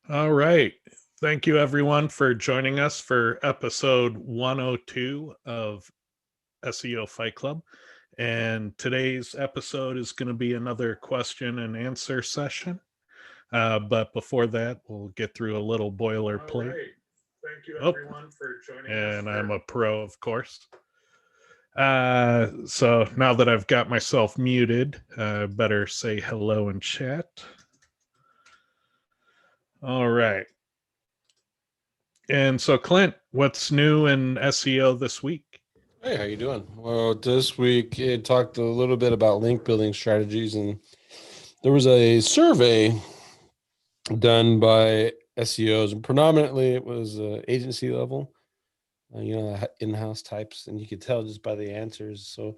All right. Thank you, everyone, for joining us for episode 102 of SEO Fight Club. And today's episode is going to be another question and answer session. But before that, we'll get through a little boilerplate. Right. Thank you, everyone, for joining us. And I'm a pro, of course. So now that I've got myself muted, better say hello in chat. All right. And so, Clint, what's new in SEO this week? Hey, how you doing? Well, this week it talked a little bit about link building strategies, and there was a survey done by SEOs, and predominantly it was agency level, in-house types, and you could tell just by the answers. So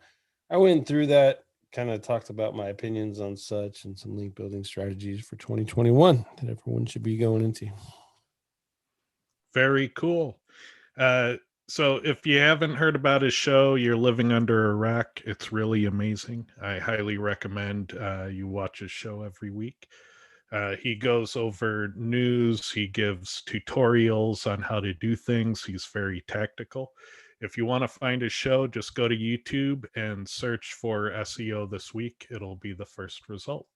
I went through that, kind of talked about my opinions on such and some link building strategies for 2021 that everyone should be going into. Very cool. So if you haven't heard about his show, You're Living Under a Rock, it's really amazing. I highly recommend you watch his show every week. He goes over news, he gives tutorials on how to do things. He's very tactical. If you want to find his show, just go to YouTube and search for SEO This Week. It'll be the first result.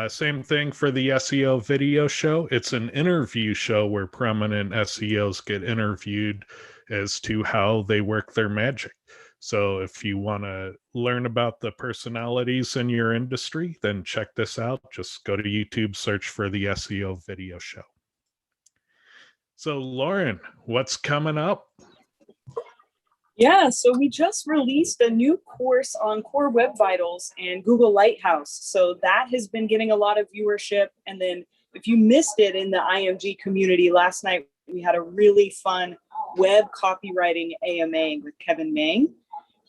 Same thing for the SEO video show. It's an interview show where prominent SEOs get interviewed as to how they work their magic. So if you want to learn about the personalities in your industry, then check this out. Just go to YouTube, search for the SEO video show. So, Lauren, what's coming up? Yeah, so we just released a new course on Core Web Vitals and Google Lighthouse. So that has been getting a lot of viewership. And then if you missed it in the IMG community last night, we had a really fun web copywriting AMA with Kevin Mang.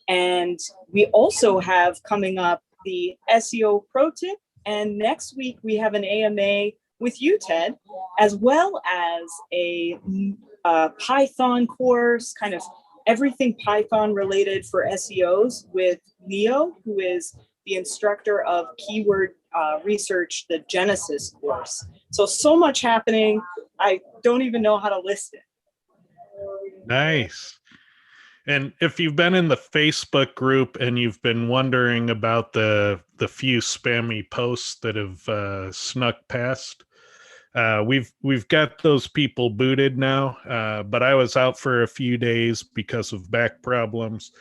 And we also have coming up the SEO Pro Tip. And next week we have an AMA with you, Ted, as well as a Python course, kind of everything Python related for SEOs with Leo, who is the instructor of keyword research, the Genesis course. So much happening. I don't even know how to list it. Nice. And if you've been in the Facebook group and you've been wondering about the few spammy posts that have snuck past, we've got those people booted now. But I was out for a few days because of back problems.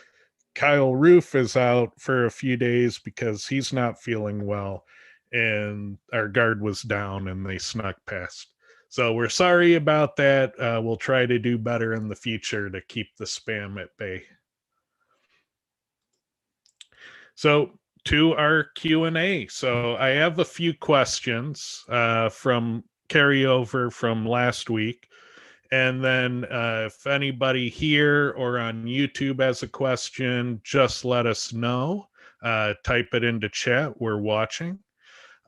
Kyle Roof is out for a few days because he's not feeling well, and our guard was down and they snuck past. So we're sorry about that. We'll try to do better in the future to keep the spam at bay. So to our Q&A. So I have a few questions from carryover from last week. And then if anybody here or on YouTube has a question, just let us know. Type it into chat. We're watching.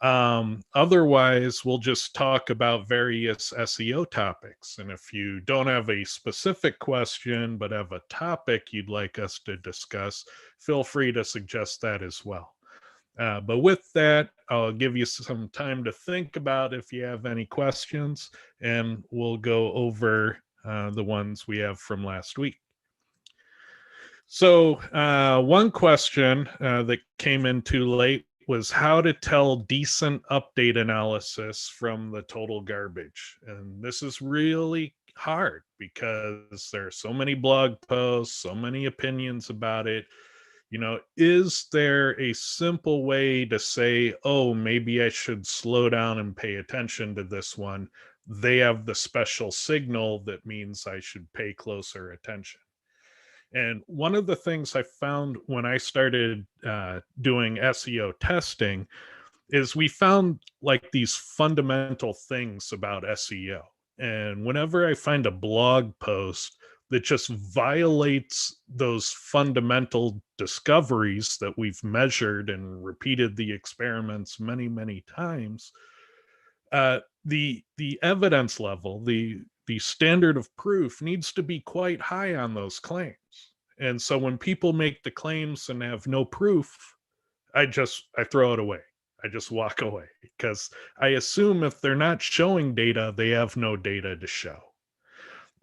Otherwise, we'll just talk about various SEO topics. And if you don't have a specific question, but have a topic you'd like us to discuss, feel free to suggest that as well. But with that, I'll give you some time to think about if you have any questions, and we'll go over the ones we have from last week. So one question that came in too late was how to tell decent update analysis from the total garbage. And this is really hard because there are so many blog posts, so many opinions about it. Is there a simple way to say, oh, maybe I should slow down and pay attention to this one? They have the special signal that means I should pay closer attention. And one of the things I found when I started doing SEO testing is we found like these fundamental things about SEO. And whenever I find a blog post that just violates those fundamental discoveries that we've measured and repeated the experiments many, many times, the evidence level, the standard of proof needs to be quite high on those claims. And so when people make the claims and have no proof, I throw it away. I just walk away because I assume if they're not showing data, they have no data to show.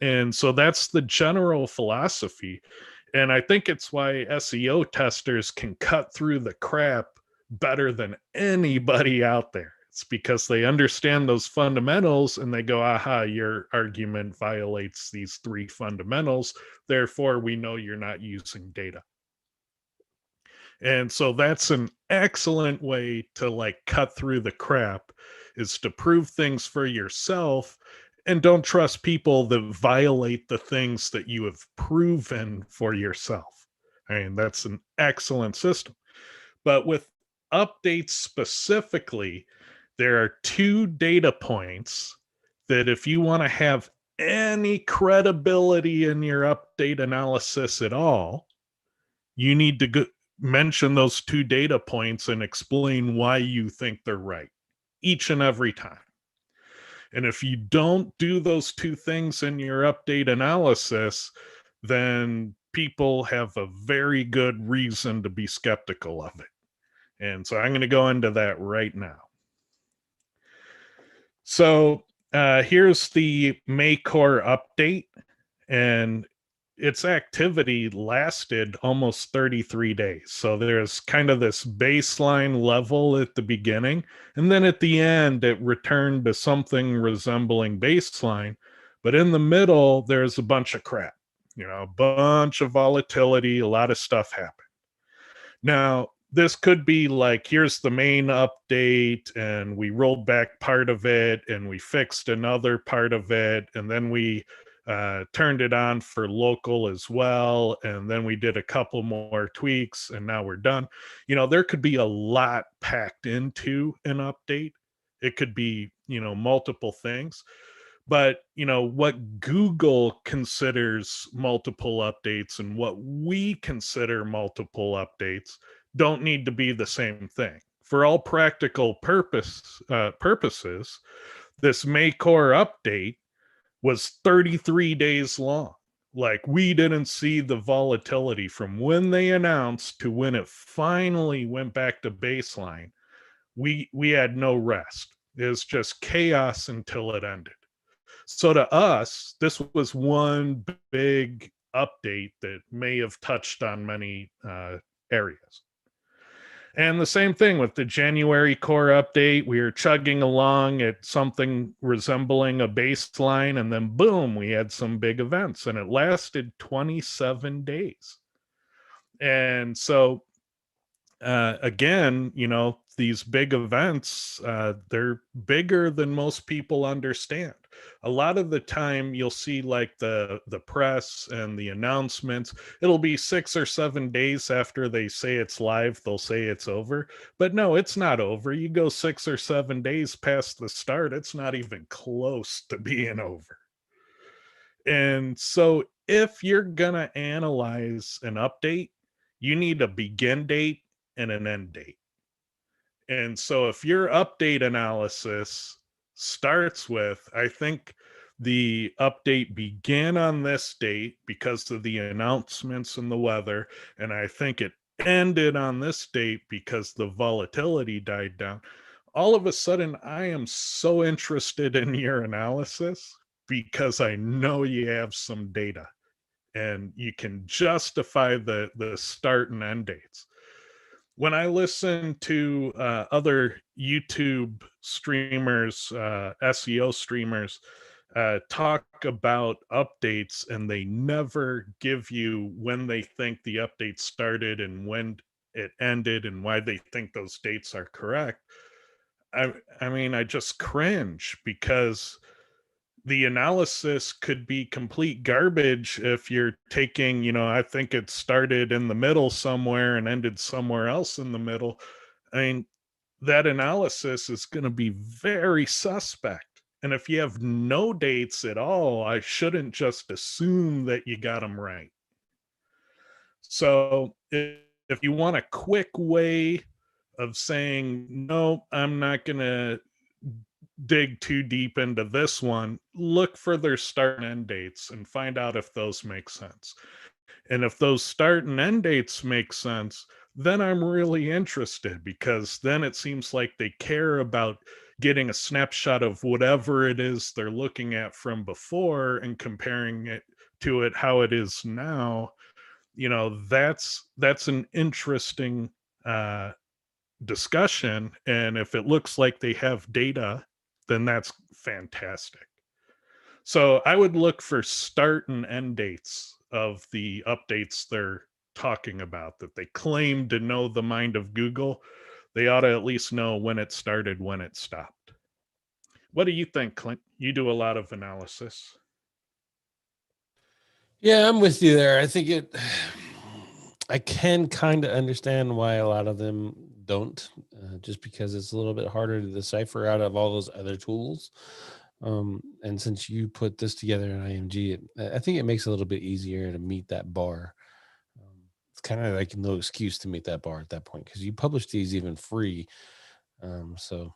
And so that's the general philosophy. And I think it's why SEO testers can cut through the crap better than anybody out there. It's because they understand those fundamentals and they go, aha, your argument violates these three fundamentals. Therefore, we know you're not using data. And so that's an excellent way to like cut through the crap, is to prove things for yourself and don't trust people that violate the things that you have proven for yourself. I mean, that's an excellent system. But with updates specifically, there are two data points that if you want to have any credibility in your update analysis at all, you need to mention those two data points and explain why you think they're right each and every time. And if you don't do those two things in your update analysis, then people have a very good reason to be skeptical of it. And so I'm going to go into that right now. So here's the May core update, and its activity lasted almost 33 days. So there's kind of this baseline level at the beginning, and then at the end, it returned to something resembling baseline. But in the middle, there's a bunch of crap, a bunch of volatility, a lot of stuff happened. Now, this could be like, here's the main update, and we rolled back part of it, and we fixed another part of it, and then we turned it on for local as well, and then we did a couple more tweaks, and now we're done. There could be a lot packed into an update. It could be, multiple things. But, what Google considers multiple updates and what we consider multiple updates don't need to be the same thing. For all practical purposes, this May core update was 33 days long. Like, we didn't see the volatility from when they announced to when it finally went back to baseline. We had no rest. It was just chaos until it ended. So to us, this was one big update that may have touched on many areas. And the same thing with the January core update. We were chugging along at something resembling a baseline, and then boom, we had some big events, and it lasted 27 days. And so, again, these big events, they're bigger than most people understand. A lot of the time you'll see like the press and the announcements, it'll be 6 or 7 days after they say it's live, they'll say it's over. But no, it's not over. You go 6 or 7 days past the start, it's not even close to being over. And so if you're gonna analyze an update, you need a begin date and an end date. And so if your update analysis starts with, I think the update began on this date because of the announcements and the weather, and I think it ended on this date because the volatility died down, all of a sudden I am so interested in your analysis because I know you have some data and you can justify the start and end dates. When I listen to other YouTube streamers, SEO streamers, talk about updates, and they never give you when they think the update started and when it ended and why they think those dates are correct, I mean, I just cringe because the analysis could be complete garbage if you're taking, I think it started in the middle somewhere and ended somewhere else in the middle. I mean, that analysis is going to be very suspect. And if you have no dates at all, I shouldn't just assume that you got them right. So if you want a quick way of saying, no, I'm not going to dig too deep into this one, look for their start and end dates and find out if those make sense. And if those start and end dates make sense, then I'm really interested, because then it seems like they care about getting a snapshot of whatever it is they're looking at from before and comparing it to it how it is now. That's an interesting uh discussion, and if it looks like they have data, then that's fantastic. So I would look for start and end dates of the updates they're talking about, that they claim to know the mind of Google. They ought to at least know when it started, when it stopped. What do you think, Clint? You do a lot of analysis. Yeah, I'm with you there. I think I can kind of understand why a lot of them don't, just because it's a little bit harder to decipher out of all those other tools. And since you put this together in IMG, I think it makes it a little bit easier to meet that bar. It's kind of like no excuse to meet that bar at that point, because you publish these even free. So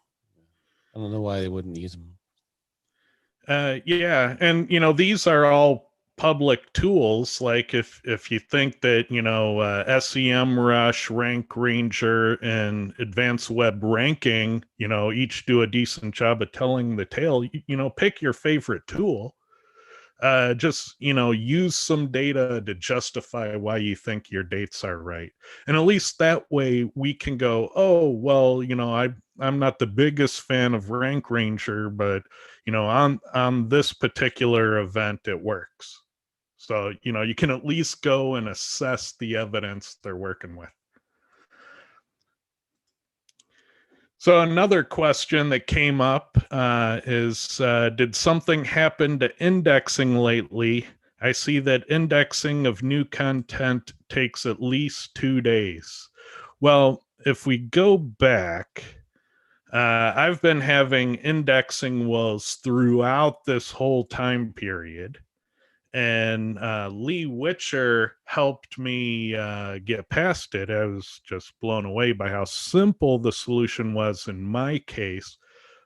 I don't know why they wouldn't use them. Yeah, and these are all public tools. Like if you think that SEM Rush, Rank Ranger, and Advanced Web Ranking, each do a decent job of telling the tale. Pick your favorite tool. Just use some data to justify why you think your dates are right, and at least that way we can go, oh well, I'm not the biggest fan of Rank Ranger, but on this particular event it works. So you can at least go and assess the evidence they're working with. So another question that came up is, did something happen to indexing lately? I see that indexing of new content takes at least 2 days. Well, if we go back, I've been having indexing woes throughout this whole time period. And Lee Witcher helped me get past it. I was just blown away by how simple the solution was in my case.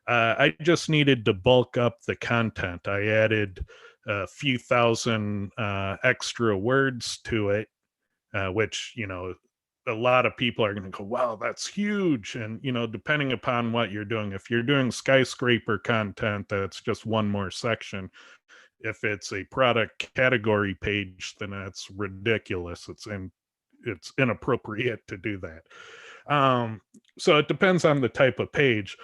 I just needed to bulk up the content. I added a few thousand extra words to it, which, a lot of people are going to go, wow, that's huge. And, depending upon what you're doing, if you're doing skyscraper content, that's just one more section. If it's a product category page, then that's ridiculous. It's inappropriate to do that. So it depends on the type of page.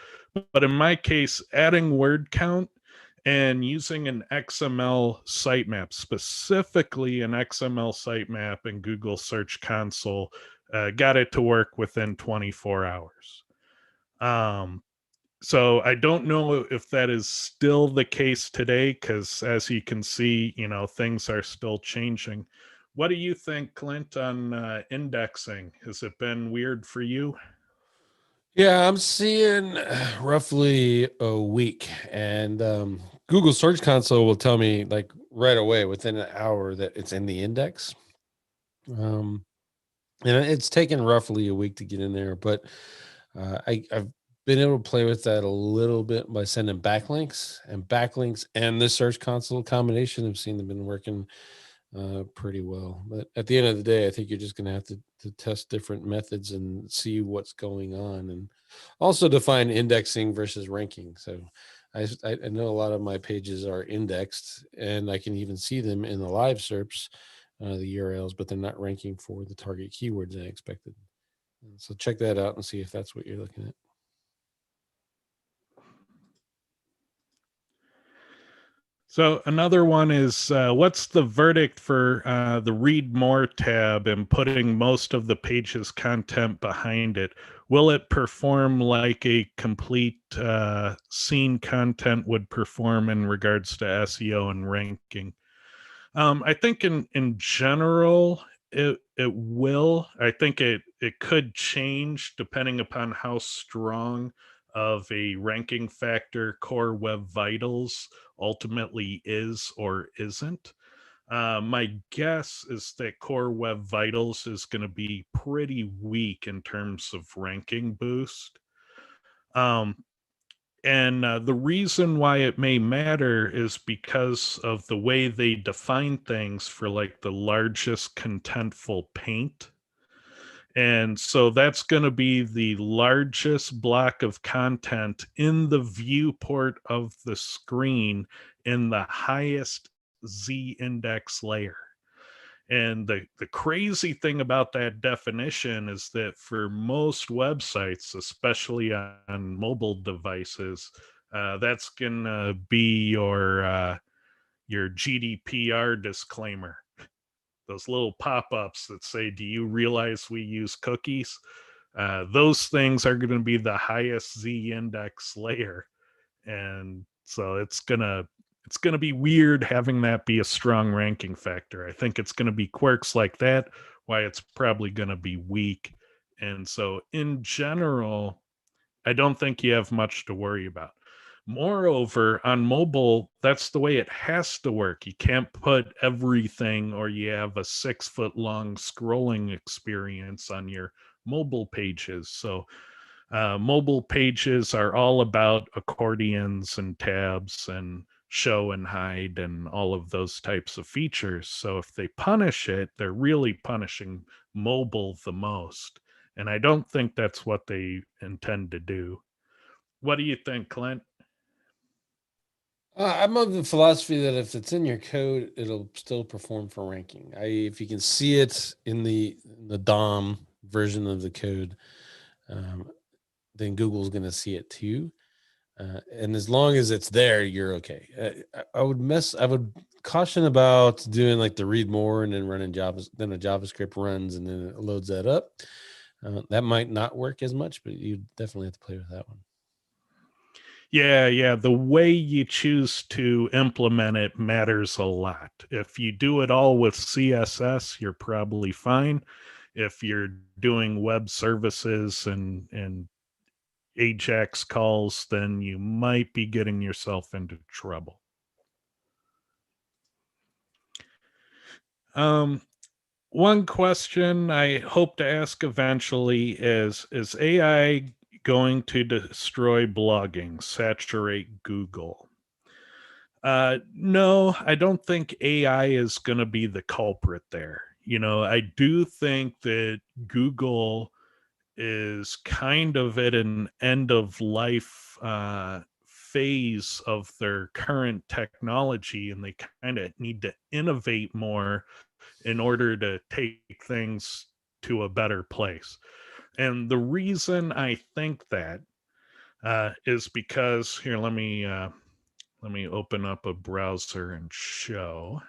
But in my case, adding word count and using an XML sitemap, specifically an XML sitemap in Google Search Console, got it to work within 24 hours. So I don't know if that is still the case today, because as you can see, things are still changing. What do you think, Clint, on indexing? Has it been weird for you? Yeah, I'm seeing roughly a week, and Google Search Console will tell me like right away within an hour that it's in the index. Um, and it's taken roughly a week to get in there, but I've been able to play with that a little bit by sending backlinks and the Search Console combination. I've seen them been working pretty well. But at the end of the day, I think you're just going to have to test different methods and see what's going on, and also define indexing versus ranking. So I know a lot of my pages are indexed, and I can even see them in the live SERPs, the URLs, but they're not ranking for the target keywords I expected. So check that out and see if that's what you're looking at. So another one is, what's the verdict for the read more tab and putting most of the page's content behind it? Will it perform like a complete scene content would perform in regards to SEO and ranking? I think in general it will. I think it could change depending upon how strong of a ranking factor Core Web Vitals ultimately is or isn't. My guess is that Core Web Vitals is going to be pretty weak in terms of ranking boost. Um, and the reason why it may matter is because of the way they define things for like the largest contentful paint. And so that's going to be the largest block of content in the viewport of the screen in the highest Z index layer. And the crazy thing about that definition is that for most websites, especially on mobile devices, that's going to be your GDPR disclaimer. Those little pop-ups that say, "Do you realize we use cookies?" Those things are going to be the highest Z index layer, and so it's gonna be weird having that be a strong ranking factor. I think it's gonna be quirks like that, why it's probably gonna be weak. And so in general, I don't think you have much to worry about. Moreover, on mobile, that's the way it has to work. You can't put everything, or you have a 6 foot long scrolling experience on your mobile pages. So mobile pages are all about accordions and tabs and show and hide and all of those types of features. So if they punish it, they're really punishing mobile the most. And I don't think that's what they intend to do. What do you think, Clint? I'm of the philosophy that if it's in your code, it'll still perform for ranking. If you can see it in the DOM version of the code, then Google's going to see it too. And as long as it's there, you're okay. I would caution about doing like the read more and then running then a JavaScript runs and then it loads that up. That might not work as much, but you definitely have to play with that one. Yeah. The way you choose to implement it matters a lot. If you do it all with CSS, you're probably fine. If you're doing web services and Ajax calls, then you might be getting yourself into trouble. One question I hope to ask eventually is AI going to destroy blogging, saturate Google? No, I don't think AI is going to be the culprit there. I do think that Google is kind of at an end of life phase of their current technology, and they kind of need to innovate more in order to take things to a better place. And the reason I think that is because here, let me open up a browser and show.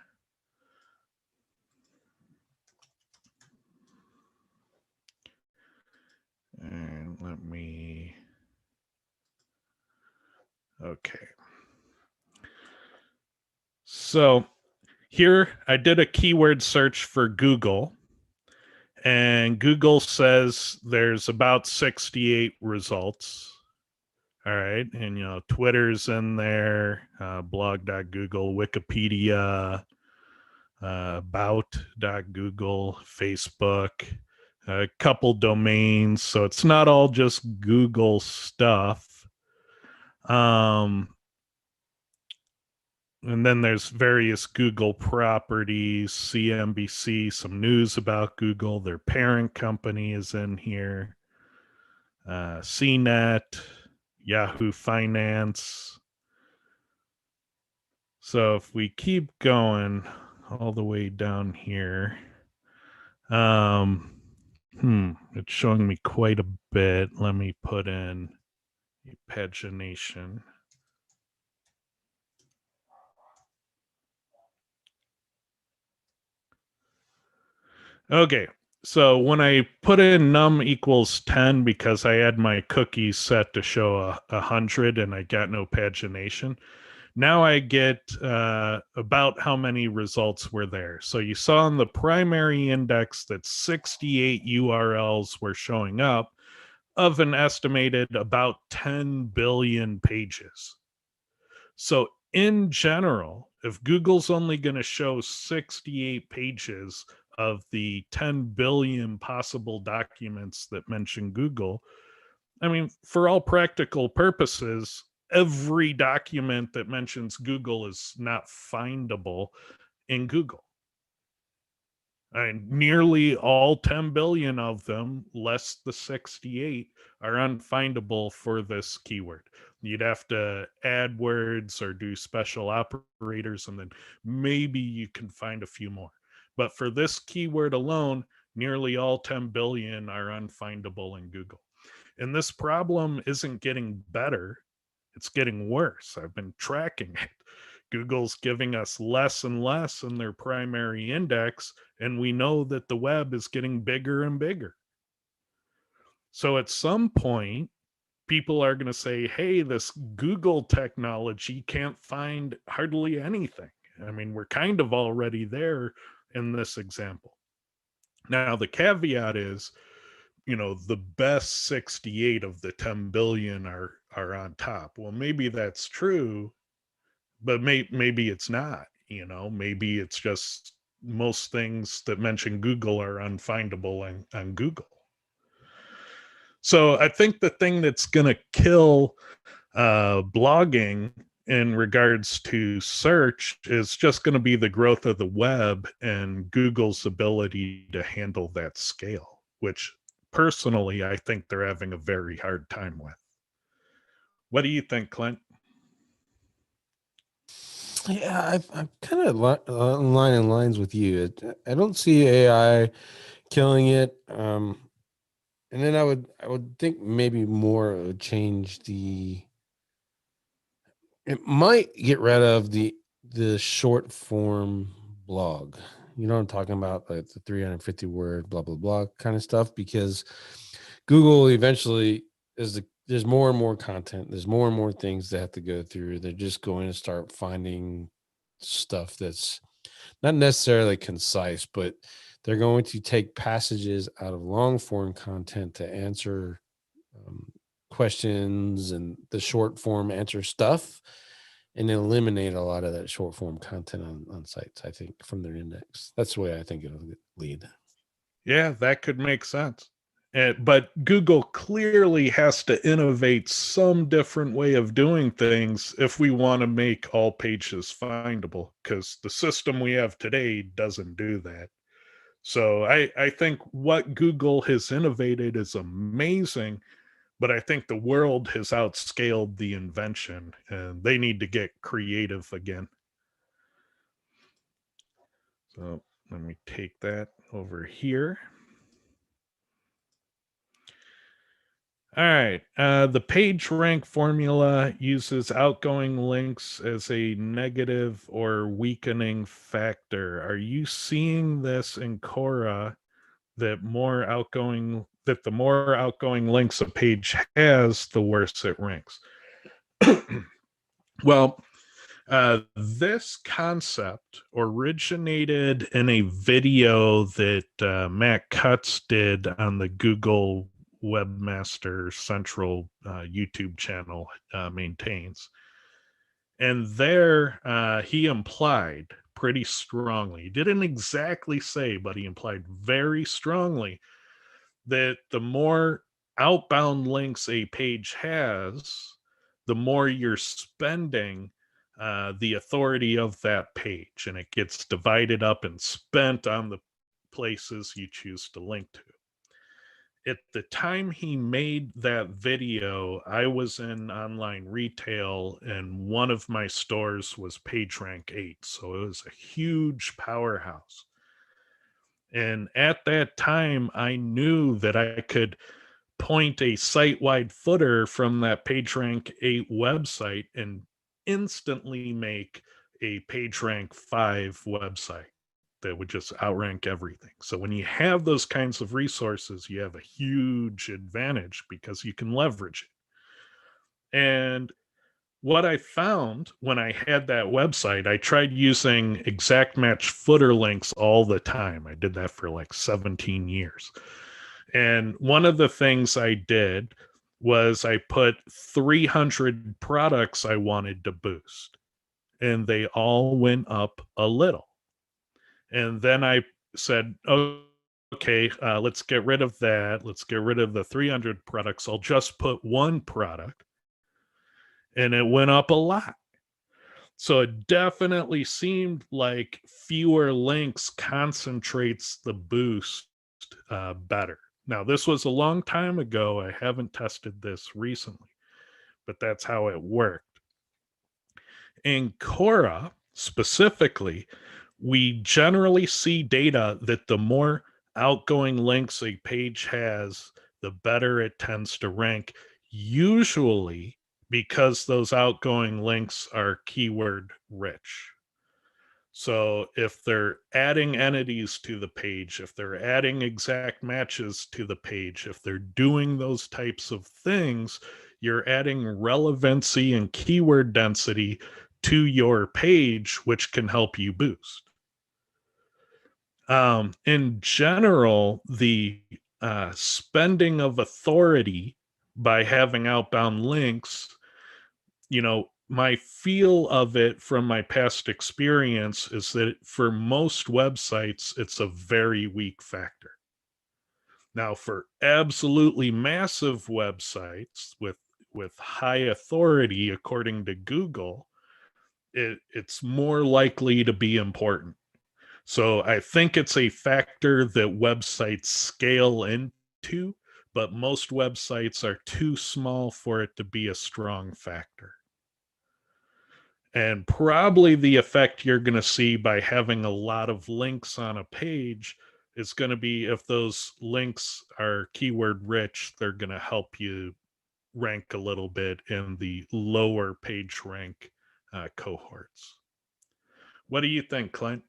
And okay. So here I did a keyword search for Google, and Google says there's about 68 results. All right. And, Twitter's in there, blog.google, Wikipedia, about.google, Facebook, a couple domains. So it's not all just Google stuff. And then there's various Google properties, CNBC, some news about Google. Their parent company is in here. CNET, Yahoo Finance. So if we keep going all the way down here, it's showing me quite a bit. Let me put in pagination. Okay, so when I put in num equals 10 because I had my cookies set to show 100 and I got no pagination, now I get about how many results were there. So you saw in the primary index that 68 URLs were showing up of an estimated about 10 billion pages. So in general, if Google's only going to show 68 pages of the 10 billion possible documents that mention Google, I mean, for all practical purposes, every document that mentions Google is not findable in Google. And nearly all 10 billion of them, less the 68, are unfindable for this keyword. You'd have to add words or do special operators, and then maybe you can find a few more. But for this keyword alone, nearly all 10 billion are unfindable in Google. And this problem isn't getting better, it's getting worse. I've been tracking it. Google's giving us less and less in their primary index, and we know that the web is getting bigger and bigger. So at some point, people are going to say, hey, this Google technology can't find hardly anything. I mean, we're kind of already there in this example. Now, the caveat is, the best 68 of the 10 billion are on top. Well, maybe that's true, but maybe it's not. Maybe it's just most things that mention Google are unfindable on Google. So I think the thing that's going to kill blogging in regards to search is just going to be the growth of the web and Google's ability to handle that scale, which personally I think they're having a very hard time with. What do you think, Clint? Yeah, I'm kind of in lines with you. I don't see AI killing it. And then I would think maybe more it would change it might get rid of the short form blog. You know what I'm talking about, like the 350 word blah blah blah kind of stuff, because Google eventually there's more and more content. There's more and more things they have to go through. They're just going to start finding stuff that's not necessarily concise, but they're going to take passages out of long form content to answer questions and the short form answer stuff, and eliminate a lot of that short form content on sites, I think, from their index. That's the way I think it'll lead. Yeah, that could make sense. But Google clearly has to innovate some different way of doing things if we want to make all pages findable, because the system we have today doesn't do that. So I think what Google has innovated is amazing, but I think the world has outscaled the invention and they need to get creative again. So let me take that over here. All right. The page rank formula uses outgoing links as a negative or weakening factor. Are you seeing this in Quora, that the more outgoing links a page has, the worse it ranks? Well, this concept originated in a video that Matt Cutts did on the Google Webmaster Central YouTube channel maintains. And there he implied pretty strongly, he didn't exactly say, but he implied very strongly that the more outbound links a page has, the more you're spending the authority of that page, and it gets divided up and spent on the places you choose to link to. At the time he made that video, I was in online retail, and one of my stores was PageRank 8, so it was a huge powerhouse. And at that time, I knew that I could point a site-wide footer from that PageRank 8 website and instantly make a PageRank 5 website that would just outrank everything. So when you have those kinds of resources, you have a huge advantage because you can leverage it. And what I found when I had that website, I tried using exact match footer links all the time. I did that for like 17 years. And one of the things I did was I put 300 products I wanted to boost, and they all went up a little. And then I said, okay, let's get rid of that. Let's get rid of the 300 products. I'll just put one product. And it went up a lot. So it definitely seemed like fewer links concentrates the boost better. Now, this was a long time ago. I haven't tested this recently, but that's how it worked. In Quora specifically, we generally see data that the more outgoing links a page has, the better it tends to rank, usually because those outgoing links are keyword rich. So if they're adding entities to the page, if they're adding exact matches to the page, if they're doing those types of things, you're adding relevancy and keyword density to your page, which can help you boost. In general, the spending of authority by having outbound links, my feel of it from my past experience is that for most websites, it's a very weak factor. Now, for absolutely massive websites with high authority, according to Google, it's more likely to be important. So I think it's a factor that websites scale into, but most websites are too small for it to be a strong factor. And probably the effect you're going to see by having a lot of links on a page is going to be, if those links are keyword rich, they're going to help you rank a little bit in the lower page rank cohorts. What do you think, Clint?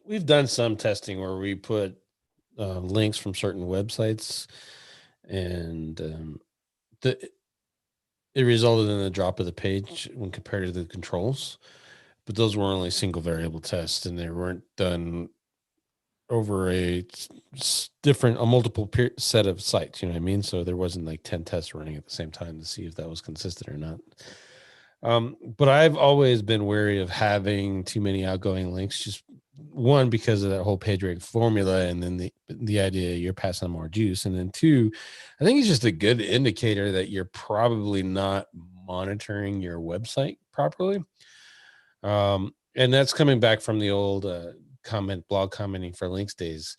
We've done some testing where we put links from certain websites, and it resulted in a drop of the page when compared to the controls. But those were only single variable tests, and they weren't done over a multiple set of sites. You know what I mean? So there wasn't like 10 tests running at the same time to see if that was consistent or not. But I've always been wary of having too many outgoing links, just one, because of that whole page rank formula, and then the idea you're passing on more juice, and then two, I think it's just a good indicator that you're probably not monitoring your website properly. And that's coming back from the old blog commenting for links days,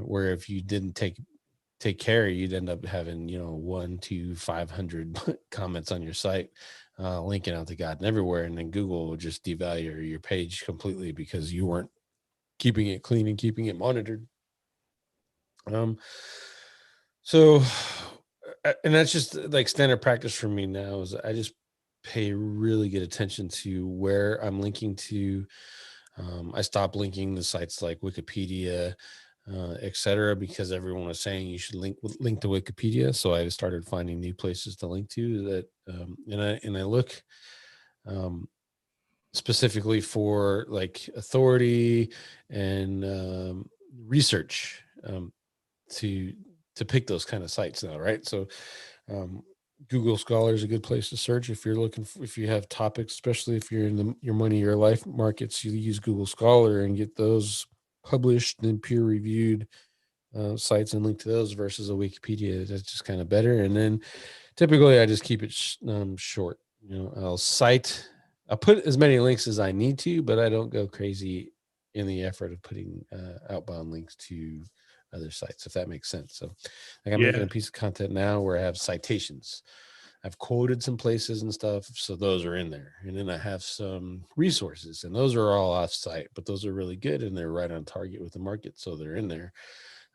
where if you didn't take care, you'd end up having 1 to 500 comments on your site, linking out to God and everywhere, and then Google will just devalue your page completely because you weren't keeping it clean and keeping it monitored. So, and that's just like standard practice for me now, is I just pay really good attention to where I'm linking to. I stopped linking the sites like Wikipedia, etc., because everyone was saying you should link to Wikipedia. So I started finding new places to link to that, and I look specifically for like authority and research to pick those kind of sites now, right? So Google Scholar is a good place to search if you're looking for, if you have topics, especially if you're in your money, your life markets. You use Google Scholar and get those published and peer reviewed sites and link to those versus a Wikipedia. That's just kind of better. And then typically I just keep it short. I'll put as many links as I need to, but I don't go crazy in the effort of putting outbound links to other sites, if that makes sense. So like I'm making a piece of content now where I have citations. I've quoted some places and stuff, so those are in there. And then I have some resources, and those are all off site, but those are really good and they're right on target with the market, so they're in there.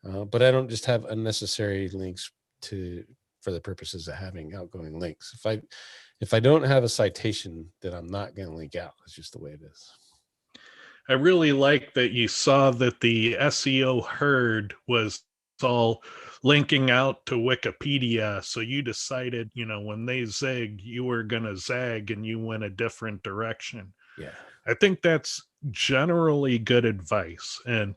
But I don't just have unnecessary links for the purposes of having outgoing links. If I don't have a citation, then I'm not going to link out. It's just the way it is. I really like that you saw that the SEO herd was all linking out to Wikipedia. So you decided, when they zig, you were going to zag and you went a different direction. Yeah. I think that's generally good advice. And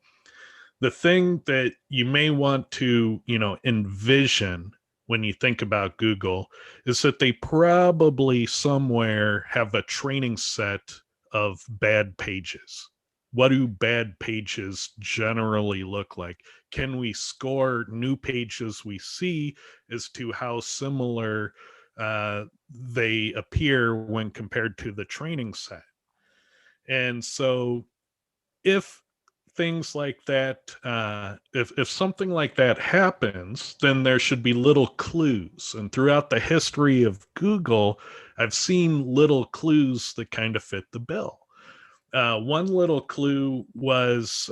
the thing that you may want to, envision when you think about Google is that they probably somewhere have a training set of bad pages. what do bad pages generally look like? Can we score new pages we see as to how similar they appear when compared to the training set? And so if things like that, if something like that happens, then there should be little clues. And throughout the history of Google, I've seen little clues that kind of fit the bill. One little clue was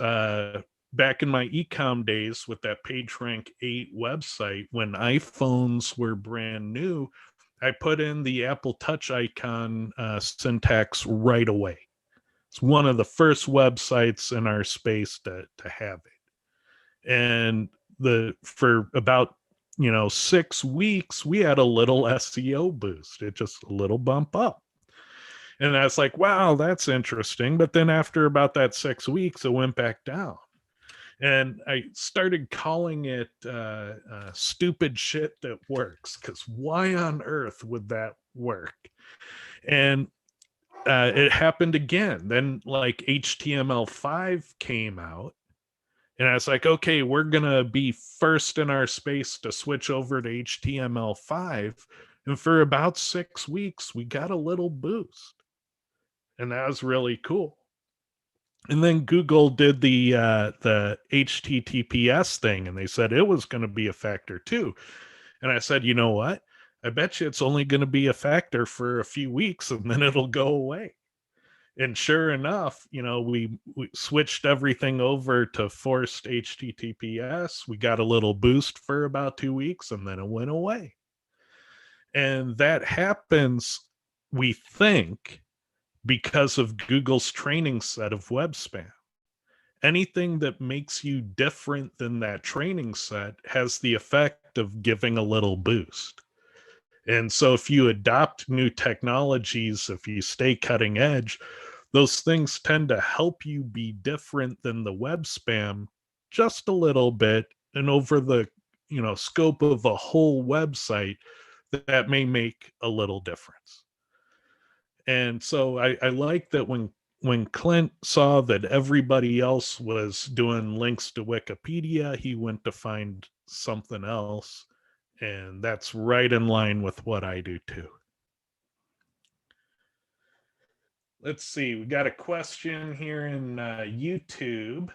back in my ecom days with that PageRank 8 website, when iPhones were brand new, I put in the Apple Touch icon syntax right away. It's one of the first websites in our space to have it. And for about 6 weeks, we had a little SEO boost. It just a little bump up. And I was like, wow, that's interesting. But then after about that 6 weeks, it went back down. And I started calling it stupid shit that works, because why on earth would that work? And it happened again. Then like HTML5 came out, and I was like, okay, we're going to be first in our space to switch over to HTML5. And for about 6 weeks, we got a little boost. And that was really cool. And then Google did the HTTPS thing, and they said it was going to be a factor too. And I said, you know what? I bet you it's only going to be a factor for a few weeks, and then it'll go away. And sure enough, we switched everything over to forced HTTPS. We got a little boost for about 2 weeks, and then it went away. And that happens, we think, because of Google's training set of web spam. Anything that makes you different than that training set has the effect of giving a little boost. And so if you adopt new technologies, if you stay cutting edge, those things tend to help you be different than the web spam just a little bit. And over the scope of a whole website, that may make a little difference. And so I like that when Clint saw that everybody else was doing links to Wikipedia, he went to find something else. And that's right in line with what I do too. Let's see. We got a question here in YouTube.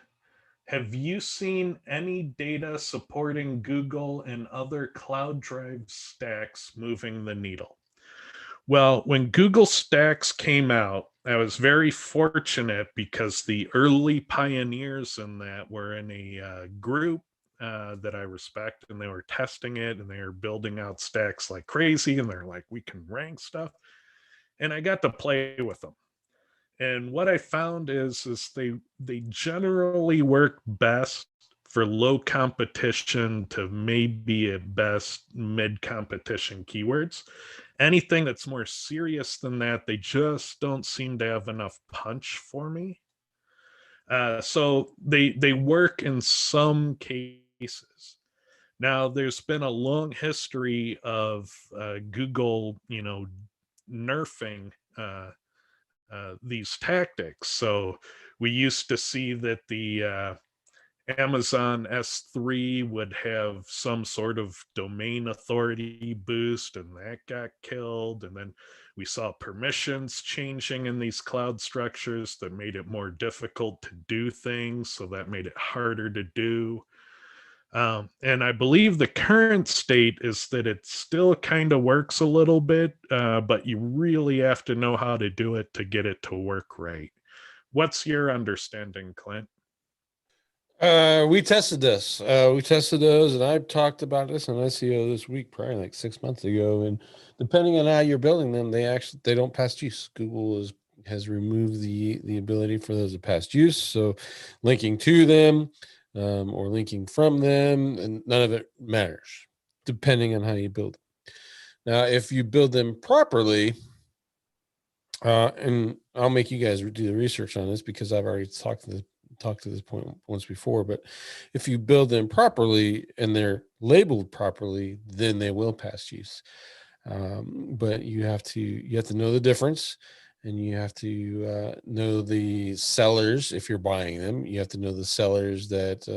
Have you seen any data supporting Google and other cloud drive stacks moving the needle? Well, when Google Stacks came out, I was very fortunate because the early pioneers in that were in a group that I respect, and they were testing it, and they were building out stacks like crazy, and they're like, we can rank stuff. And I got to play with them. And what I found is they generally work best for low competition to maybe at best mid competition keywords. Anything that's more serious than that, they just don't seem to have enough punch for me. So they work in some cases. Now, there's been a long history of Google, nerfing these tactics. So we used to see that the Amazon S3 would have some sort of domain authority boost, and that got killed. And then we saw permissions changing in these cloud structures that made it more difficult to do things. So that made it harder to do. And I believe the current state is that it still kind of works a little bit, but you really have to know how to do it to get it to work right. What's your understanding, Clint? We tested this. We tested those, and I've talked about this on SEO this week, probably like 6 months ago. And depending on how you're building them, they don't pass use. Google has removed the ability for those to pass use. So linking to them or linking from them, and none of it matters, depending on how you build them. Now, if you build them properly, and I'll make you guys do the research on this because I've already talked to this point once before, but if you build them properly and they're labeled properly, then they will pass use. But you have to know the difference, and you have to know the sellers if you're buying them. You have to know the sellers that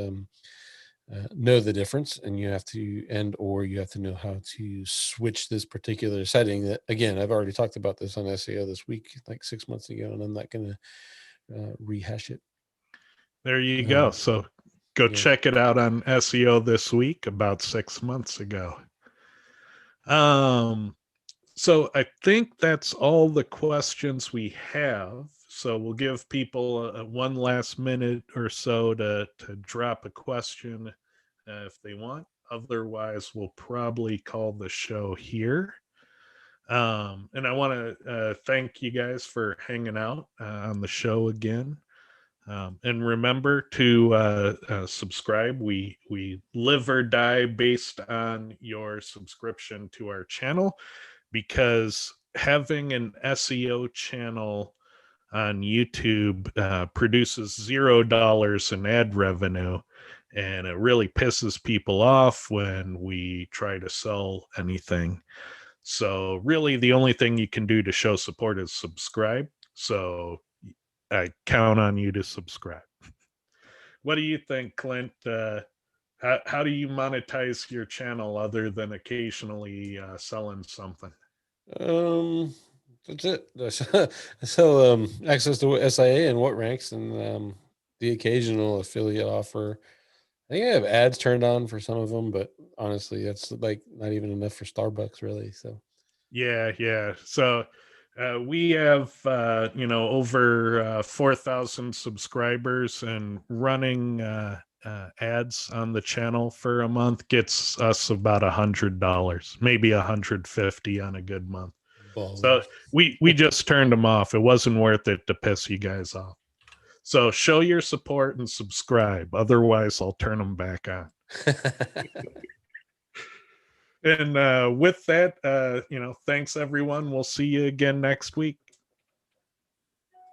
know the difference, and you have to know how to switch this particular setting. That, again, I've already talked about this on SEO this week, like 6 months ago, and I'm not going to rehash it. There you go. So go check it out on SEO this week, about 6 months ago. So I think that's all the questions we have. So we'll give people one last minute or so to drop a question if they want. Otherwise, we'll probably call the show here. And I want to thank you guys for hanging out on the show again. And remember to subscribe. We live or die based on your subscription to our channel, because having an SEO channel on YouTube produces $0 in ad revenue, and it really pisses people off when we try to sell anything. So really, the only thing you can do to show support is subscribe. So I count on you to subscribe. What do you think, Clint? How do you monetize your channel other than occasionally selling something? That's it. So access to SIA and what ranks, and the occasional affiliate offer. I think I have ads turned on for some of them, but honestly, that's like not even enough for Starbucks, really. So Yeah. So we have over 4,000 subscribers, and running ads on the channel for a month gets us about $100, maybe 150 on a good month. So we just turned them off. It wasn't worth it to piss you guys off. So show your support and subscribe. Otherwise, I'll turn them back on. And with that, thanks everyone. We'll see you again next week.